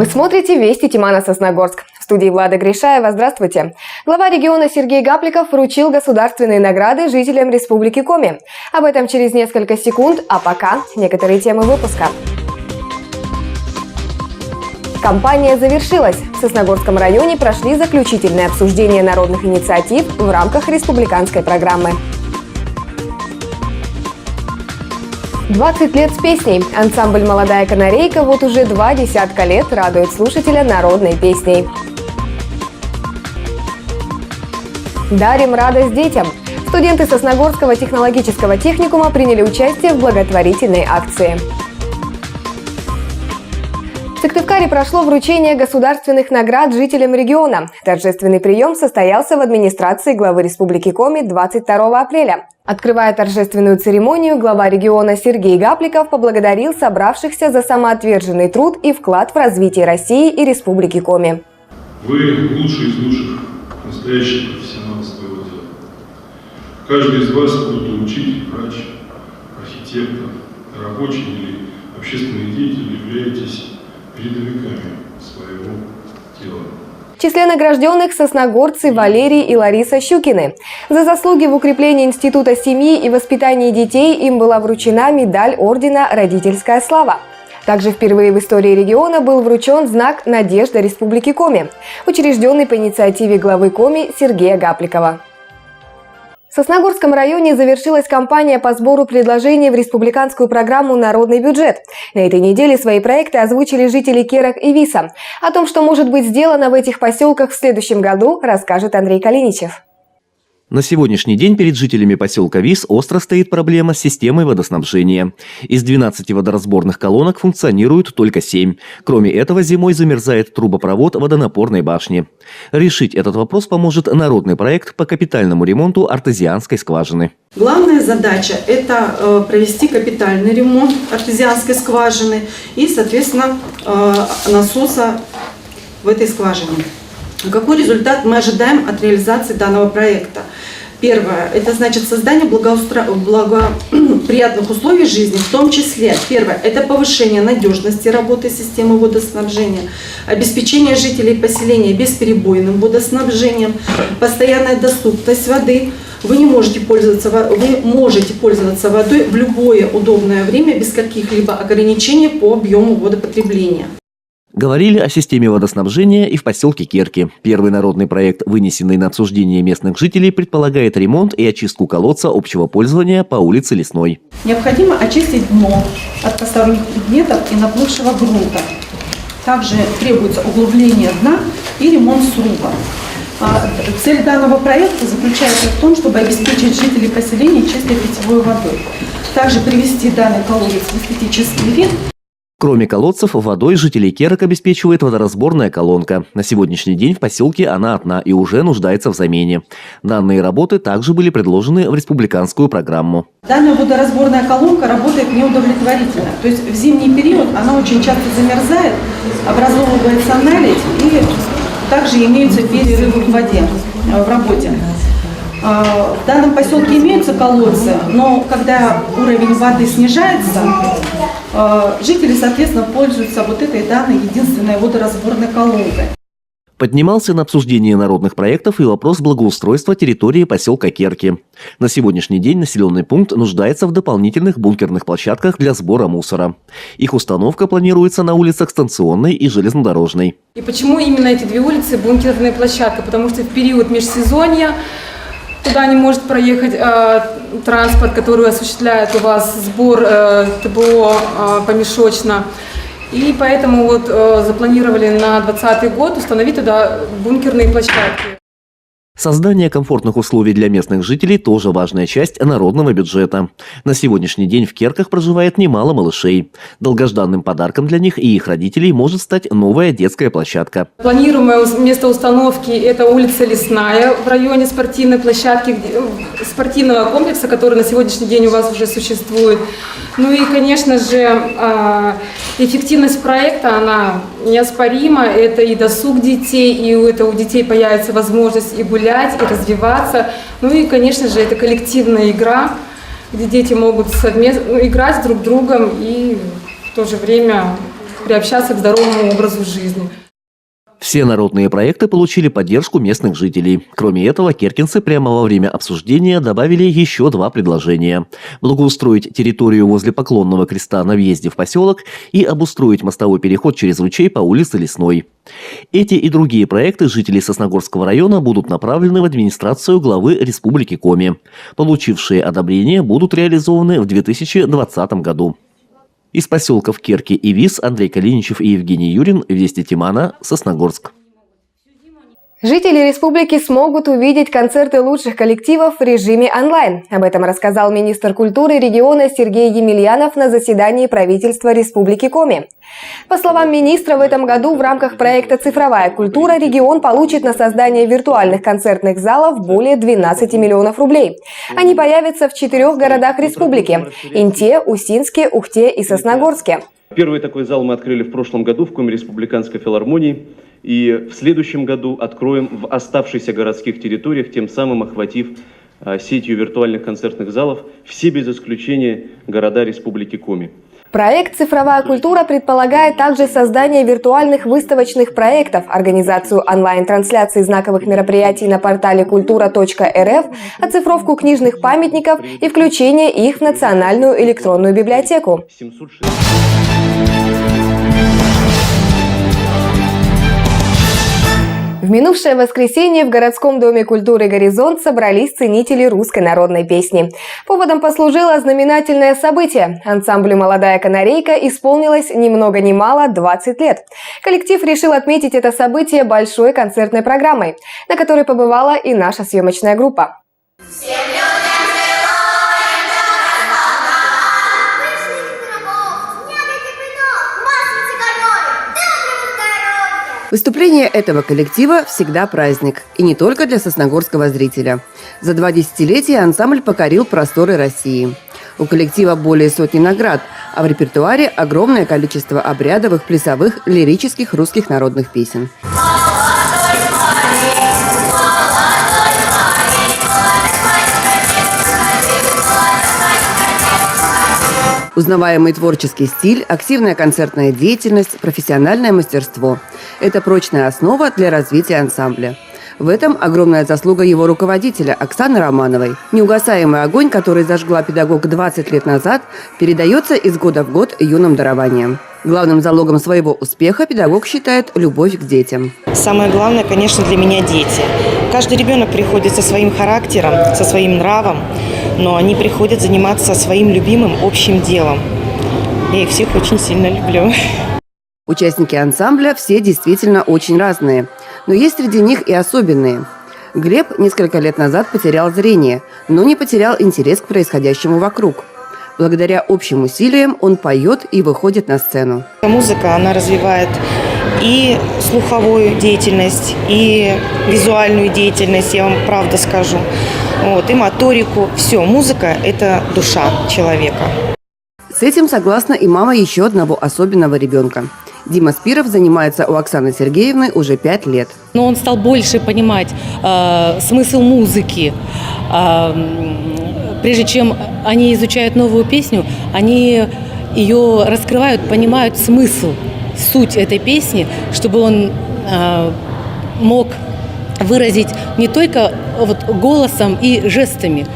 Вы смотрите «Вести Тимана-Сосногорск». В студии Влада Гришаева. Здравствуйте. Глава региона Сергей Гапликов вручил государственные награды жителям Республики Коми. Об этом через несколько секунд, а пока некоторые темы выпуска. Кампания завершилась. В Сосногорском районе прошли заключительные обсуждения народных инициатив в рамках республиканской программы. 20 лет с песней. Ансамбль «Молодая канарейка» вот уже 20 лет радует слушателя народной песней. Дарим радость детям. Студенты Сосногорского технологического техникума приняли участие в благотворительной акции. В Сыктывкаре прошло вручение государственных наград жителям региона. Торжественный прием состоялся в администрации главы Республики Коми 22 апреля. Открывая торжественную церемонию, глава региона Сергей Гапликов поблагодарил собравшихся за самоотверженный труд и вклад в развитие России и Республики Коми. Вы лучшие из лучших, настоящие профессионалы своего дела. Каждый из вас, будь то учитель, врач, архитектор, рабочий или общественный деятель, являетесь передовиками своего дела. В числе награжденных сосногорцы Валерий и Лариса Щукины. За заслуги в укреплении Института семьи и воспитании детей им была вручена медаль ордена «Родительская слава». Также впервые в истории региона был вручен знак «Надежда Республики Коми», учрежденный по инициативе главы Коми Сергея Гапликова. В Сосногорском районе завершилась кампания по сбору предложений в республиканскую программу «Народный бюджет». На этой неделе свои проекты озвучили жители Керок и Виса. О том, что может быть сделано в этих поселках в следующем году, расскажет Андрей Калиничев. На сегодняшний день перед жителями поселка Вис остро стоит проблема с системой водоснабжения. Из 12 водоразборных колонок функционируют только 7. Кроме этого, зимой замерзает трубопровод водонапорной башни. Решить этот вопрос поможет народный проект по капитальному ремонту артезианской скважины. Главная задача – это провести капитальный ремонт артезианской скважины и, соответственно, насоса в этой скважине. Какой результат мы ожидаем от реализации данного проекта? Первое – это значит создание благоприятных условий жизни, в том числе, первое – это повышение надежности работы системы водоснабжения, обеспечение жителей поселения бесперебойным водоснабжением, постоянная доступность воды. Вы можете пользоваться водой в любое удобное время без каких-либо ограничений по объему водопотребления. Говорили о системе водоснабжения и в поселке Керки. Первый народный проект, вынесенный на обсуждение местных жителей, предполагает ремонт и очистку колодца общего пользования по улице Лесной. Необходимо очистить дно от посторонних предметов и наплывшего грунта. Также требуется углубление дна и ремонт сруба. Цель данного проекта заключается в том, чтобы обеспечить жителей поселения чистой питьевой водой. Также привести данный колодец в эстетический вид. Кроме колодцев, водой жителей Керок обеспечивает водоразборная колонка. На сегодняшний день в поселке она одна и уже нуждается в замене. Данные работы также были предложены в республиканскую программу. Данная водоразборная колонка работает неудовлетворительно. То есть в зимний период она очень часто замерзает, образовывается наледь и также имеются перерывы в воде, в работе. В данном поселке имеются колодцы, но когда уровень воды снижается, жители, соответственно, пользуются вот этой данной единственной водоразборной колонкой. Поднимался на обсуждение народных проектов и вопрос благоустройства территории поселка Керки. На сегодняшний день населенный пункт нуждается в дополнительных бункерных площадках для сбора мусора. Их установка планируется на улицах Станционной и Железнодорожной. И почему именно эти две улицы бункерные площадки? Потому что в период межсезонья туда не может проехать транспорт, который осуществляет у вас сбор ТБО помешочно. И поэтому вот запланировали на 2020 год установить туда бункерные площадки. Создание комфортных условий для местных жителей тоже важная часть народного бюджета. На сегодняшний день в Керках проживает немало малышей. Долгожданным подарком для них и их родителей может стать новая детская площадка. Планируемое место установки – это улица Лесная в районе спортивной площадки, спортивного комплекса, который на сегодняшний день у вас уже существует. Ну и, конечно же, эффективность проекта, она неоспорима. Это и досуг детей, и у детей появится возможность и гулять, и развиваться. Ну и, конечно же, это коллективная игра, где дети могут совместно играть друг с другом и в то же время приобщаться к здоровому образу жизни. Все народные проекты получили поддержку местных жителей. Кроме этого, керкинцы прямо во время обсуждения добавили еще 2 предложения. Благоустроить территорию возле Поклонного креста на въезде в поселок и обустроить мостовой переход через ручей по улице Лесной. Эти и другие проекты жителей Сосногорского района будут направлены в администрацию главы Республики Коми. Получившие одобрение будут реализованы в 2020 году. Из поселков Керки и Вис Андрей Калиничев и Евгений Юрин, Вести Тимана, Сосногорск. Жители республики смогут увидеть концерты лучших коллективов в режиме онлайн. Об этом рассказал министр культуры региона Сергей Емельянов на заседании правительства Республики Коми. По словам министра, в этом году в рамках проекта «Цифровая культура» регион получит на создание виртуальных концертных залов более 12 миллионов рублей. Они появятся в 4 городах республики – Инте, Усинске, Ухте и Сосногорске. Первый такой зал мы открыли в прошлом году в Коми республиканской филармонии. И в следующем году откроем в оставшихся городских территориях, тем самым охватив сетью виртуальных концертных залов все без исключения города Республики Коми. Проект «Цифровая культура» предполагает также создание виртуальных выставочных проектов, организацию онлайн-трансляций знаковых мероприятий на портале kultura.rf, оцифровку книжных памятников и включение их в национальную электронную библиотеку. В минувшее воскресенье в городском доме культуры «Горизонт» собрались ценители русской народной песни. Поводом послужило знаменательное событие. Ансамблю «Молодая канарейка» исполнилось ни много ни мало 20 лет. Коллектив решил отметить это событие большой концертной программой, на которой побывала и наша съемочная группа. Выступление этого коллектива всегда праздник. И не только для сосногорского зрителя. За 2 десятилетия ансамбль покорил просторы России. У коллектива более сотни наград, а в репертуаре огромное количество обрядовых, плясовых, лирических русских народных песен. Узнаваемый творческий стиль, активная концертная деятельность, профессиональное мастерство – это прочная основа для развития ансамбля. В этом огромная заслуга его руководителя Оксаны Романовой. Неугасаемый огонь, который зажгла педагог 20 лет назад, передается из года в год юным дарованиям. Главным залогом своего успеха педагог считает любовь к детям. Самое главное, конечно, для меня дети. Каждый ребенок приходит со своим характером, со своим нравом, но они приходят заниматься своим любимым общим делом. Я их всех очень сильно люблю. Участники ансамбля все действительно очень разные, но есть среди них и особенные. Глеб несколько лет назад потерял зрение, но не потерял интерес к происходящему вокруг. Благодаря общим усилиям он поет и выходит на сцену. Музыка, она развивает и слуховую деятельность, и визуальную деятельность, я вам правда скажу, и моторику. Все, музыка – это душа человека. С этим согласна и мама еще одного особенного ребенка. Дима Спиров занимается у Оксаны Сергеевны уже 5 лет. Но он стал больше понимать смысл музыки. Прежде чем они изучают новую песню, они ее раскрывают, понимают смысл, суть этой песни, чтобы он мог выразить не только голосом и жестами.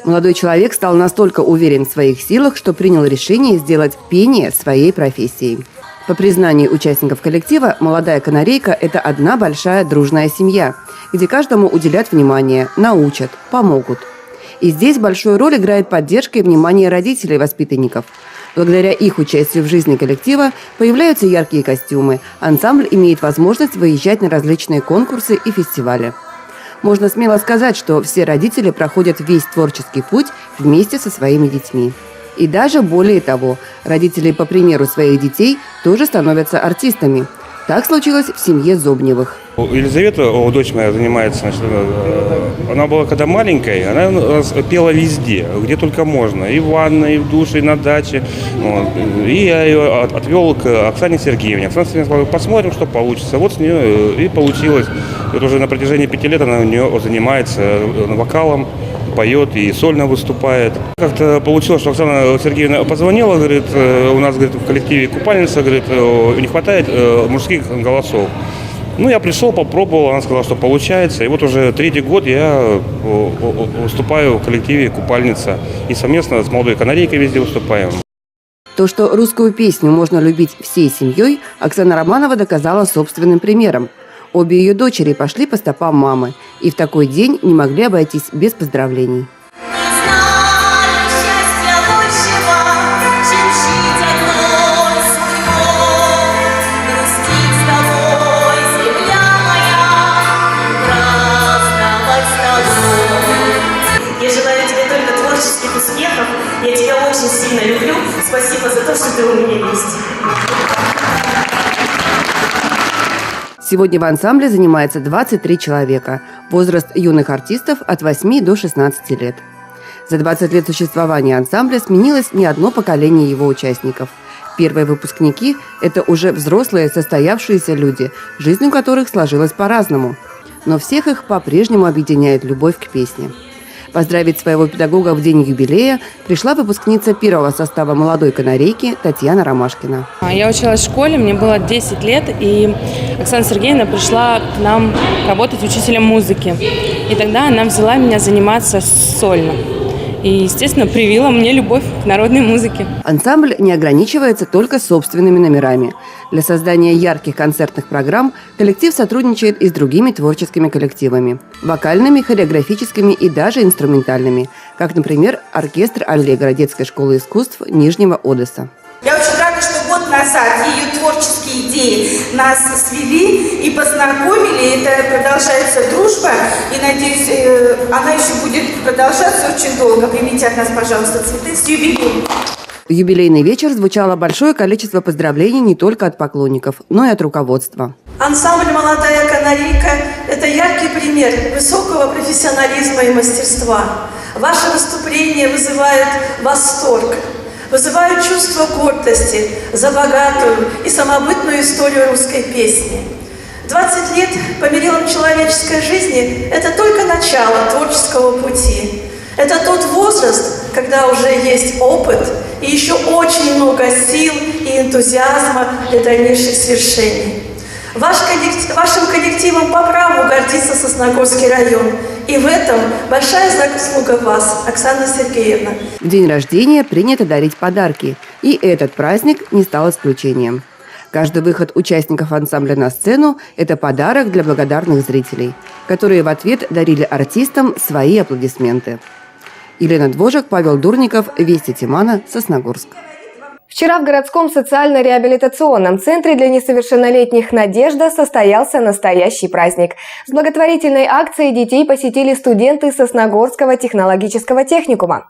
Молодой человек стал настолько уверен в своих силах, что принял решение сделать пение своей профессией. По признанию участников коллектива, «Молодая канарейка» – это одна большая дружная семья, где каждому уделят внимание, научат, помогут. И здесь большую роль играет поддержка и внимание родителей воспитанников. Благодаря их участию в жизни коллектива появляются яркие костюмы. Ансамбль имеет возможность выезжать на различные конкурсы и фестивали. Можно смело сказать, что все родители проходят весь творческий путь вместе со своими детьми. И даже более того, родители, по примеру своих детей, тоже становятся артистами. Так случилось в семье Зобневых. Елизавета, дочь моя, занимается, значит, она была когда маленькой, она у нас пела везде, где только можно, и в ванной, и в душе, и на даче. Вот. И я ее отвел к Оксане Сергеевне. Оксана Сергеевна сказала, посмотрим, что получится. Вот с нее и получилось. Вот уже на протяжении 5 лет она у нее занимается вокалом, поет и сольно выступает. Как-то получилось, что Оксана Сергеевна позвонила, говорит, у нас, говорит, в коллективе купальница, говорит, не хватает мужских голосов. Ну, я пришел, попробовал, она сказала, что получается. И вот уже 3-й год я выступаю в коллективе «Купальница». И совместно с молодой канарейкой везде выступаем. То, что русскую песню можно любить всей семьей, Оксана Романова доказала собственным примером. Обе ее дочери пошли по стопам мамы. И в такой день не могли обойтись без поздравлений. Я тебя очень сильно люблю. Спасибо за то, что ты у меня есть. Сегодня в ансамбле занимается 23 человека. Возраст юных артистов от 8 до 16 лет. За 20 лет существования ансамбля сменилось не одно поколение его участников. Первые выпускники – это уже взрослые, состоявшиеся люди, жизнь у которых сложилась по-разному. Но всех их по-прежнему объединяет любовь к песне. Поздравить своего педагога в день юбилея пришла выпускница первого состава молодой канарейки Татьяна Ромашкина. Я училась в школе, мне было 10 лет, и Оксана Сергеевна пришла к нам работать учителем музыки. И тогда она взяла меня заниматься сольно. И, естественно, привила мне любовь к народной музыке. Ансамбль не ограничивается только собственными номерами. Для создания ярких концертных программ коллектив сотрудничает и с другими творческими коллективами – вокальными, хореографическими и даже инструментальными, как, например, оркестр «Аллегро» детской школы искусств Нижнего Одесса. Я очень рада, что год назад ее творческие идеи нас свели и познакомили. Это продолжается дружба. И, надеюсь, она еще будет продолжаться очень долго. Примите от нас, пожалуйста, цветы с юбилеем. В юбилейный вечер звучало большое количество поздравлений не только от поклонников, но и от руководства. Ансамбль «Молодая канарейка» – это яркий пример высокого профессионализма и мастерства. Ваши выступления вызывают восторг. Вызывают чувство гордости за богатую и самобытную историю русской песни. 20 лет по мерилам человеческой жизни – это только начало творческого пути. Это тот возраст, когда уже есть опыт и еще очень много сил и энтузиазма для дальнейших свершений. Вашим коллективом по праву гордится Сосногорский район. И в этом большая заслуга вас, Оксана Сергеевна. В день рождения принято дарить подарки. И этот праздник не стал исключением. Каждый выход участников ансамбля на сцену – это подарок для благодарных зрителей, которые в ответ дарили артистам свои аплодисменты. Елена Двожик, Павел Дурников, Вести Тимана, Сосногорск. Вчера в городском социально-реабилитационном центре для несовершеннолетних «Надежда» состоялся настоящий праздник. С благотворительной акцией детей посетили студенты Сосногорского технологического техникума.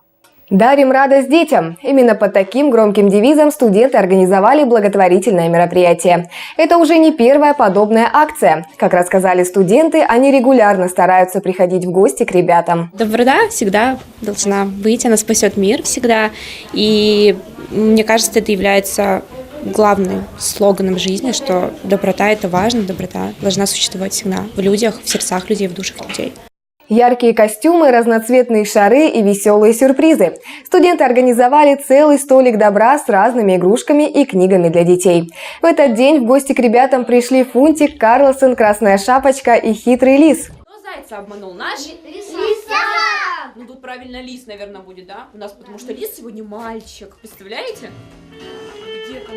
«Дарим радость детям». Именно под таким громким девизом студенты организовали благотворительное мероприятие. Это уже не первая подобная акция. Как рассказали студенты, они регулярно стараются приходить в гости к ребятам. Доброта всегда должна быть, она спасет мир всегда. И мне кажется, это является главным слоганом жизни, что доброта – это важно, доброта должна существовать всегда в людях, в сердцах людей, в душах людей. Яркие костюмы, разноцветные шары и веселые сюрпризы. Студенты организовали целый столик добра с разными игрушками и книгами для детей. В этот день в гости к ребятам пришли Фунтик, Карлсон, Красная Шапочка и Хитрый Лис. Кто зайца обманул? Наш? Лиса! Ну тут правильно лис, наверное, будет, да? У нас, потому что лис сегодня мальчик. Представляете? Где там?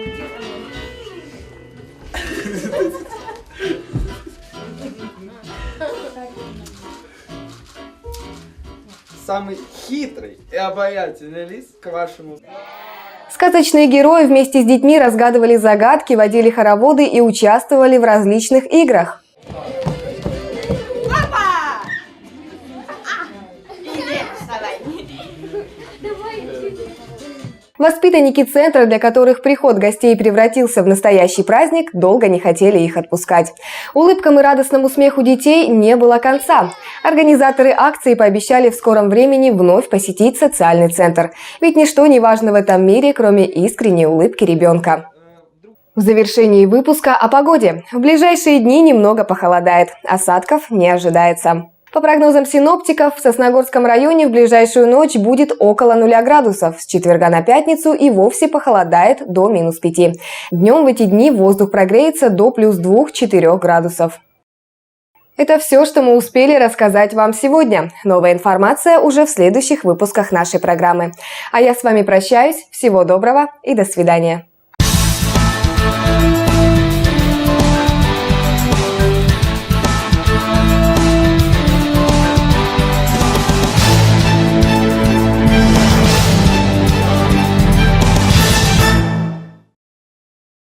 Самый хитрый и обаятельный лис к вашему... Сказочные герои вместе с детьми разгадывали загадки, водили хороводы и участвовали в различных играх. Воспитанники центра, для которых приход гостей превратился в настоящий праздник, долго не хотели их отпускать. Улыбкам и радостному смеху детей не было конца. Организаторы акции пообещали в скором времени вновь посетить социальный центр. Ведь ничто не важно в этом мире, кроме искренней улыбки ребенка. В завершении выпуска о погоде. В ближайшие дни немного похолодает. Осадков не ожидается. По прогнозам синоптиков, в Сосногорском районе в ближайшую ночь будет около 0 градусов. С четверга на пятницу и вовсе похолодает до -5. Днем в эти дни воздух прогреется до +2-4 градусов. Это все, что мы успели рассказать вам сегодня. Новая информация уже в следующих выпусках нашей программы. А я с вами прощаюсь. Всего доброго и до свидания.